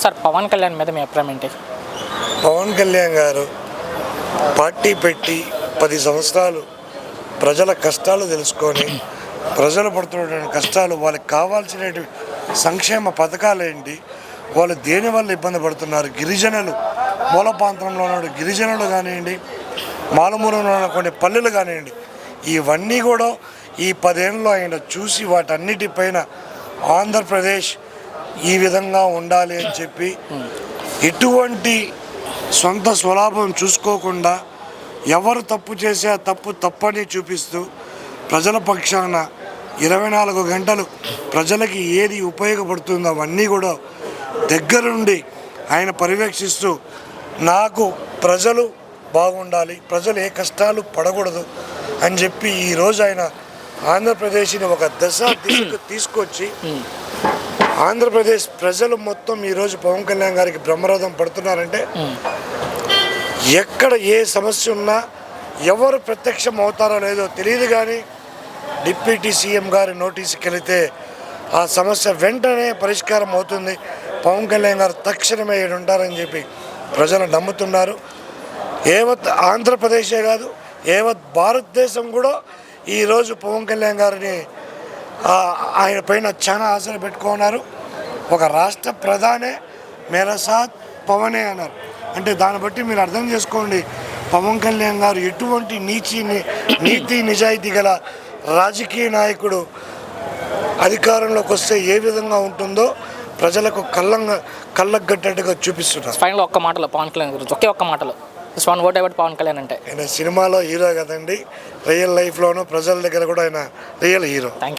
Sir Pawan Kalyan మీద మీ అభిప్రాయం ఏంటి? పవన్ కళ్యాణ్ గారు పార్టీ పెట్టి 10 సంవత్సరాలు ప్రజల కష్టాలు తెలుసుకొని ప్రజలు పడుతున్న కష్టాలు, వాళ్ళకి కావాల్సిన సంక్షేమ పథకాలు ఏంటి, వాళ్ళు దేనివల్ల ఇబ్బంది పడుతున్నారు, గిరిజనులు మూల ప్రాంతంలో ఉన్న గిరిజనులు కానివ్వండి, మారుమూలలో ఉన్న కొన్ని పల్లెలు కానివ్వండి, ఇవన్నీ కూడా ఈ 10 ఏళ్ళలో ఆయన చూసి వాటన్నిటిపైన ఆంధ్రప్రదేశ్ ఈ విధంగా ఉండాలి అని చెప్పి ఎటువంటి సొంత స్వలాభం చూసుకోకుండా ఎవరు తప్పు చేసే తప్పని చూపిస్తూ ప్రజల పక్షాన 24 గంటలు ప్రజలకి ఏది ఉపయోగపడుతుందో అవన్నీ కూడా దగ్గరుండి ఆయన పర్యవేక్షిస్తూ నాకు ప్రజలు బాగుండాలి, ప్రజలు ఏ కష్టాలు పడకూడదు అని చెప్పి ఈరోజు ఆయన ఆంధ్రప్రదేశ్ని ఒక దిశకు తీసుకొచ్చి ఆంధ్రప్రదేశ్ ప్రజలు మొత్తం ఈరోజు పవన్ కళ్యాణ్ గారికి బ్రహ్మరథం పడుతున్నారంటే ఎక్కడ ఏ సమస్య ఉన్నా ఎవరు ప్రత్యక్షం అవుతారో లేదో తెలియదు, కానీ డిప్యూటీ సీఎం గారి నోటీస్కి వెళితే ఆ సమస్య వెంటనే పరిష్కారం అవుతుంది, పవన్ కళ్యాణ్ గారు తక్షణమే ఉంటారని చెప్పి ప్రజలు నమ్ముతున్నారు. యావత్ ఆంధ్రప్రదేశే కాదు, యావత్ భారతదేశం కూడా ఈరోజు పవన్ కళ్యాణ్ గారిని ఆయన పైన చాలా ఆశలు పెట్టుకున్నారు. ఒక రాష్ట్ర ప్రధానే మేరా సాత్ పవనే అన్నారు అంటే దాన్ని బట్టి మీరు అర్థం చేసుకోండి పవన్ కళ్యాణ్ గారు ఎటువంటి నీతి నిజాయితీ గల రాజకీయ నాయకుడు అధికారంలోకి వస్తే ఏ విధంగా ఉంటుందో ప్రజలకు కళ్ళకు గట్టట్టుగా చూపిస్తున్నారు. ఫైనల్ ఒక్క మాటలో పవన్ కళ్యాణ్ గురించి ఒకే ఒక్క మాటలో one word about Pawan Kalyan అంటే? ఆయన సినిమాలో హీరో కదండి, రియల్ లైఫ్లోనూ ప్రజల దగ్గర కూడా ఆయన రియల్ హీరో.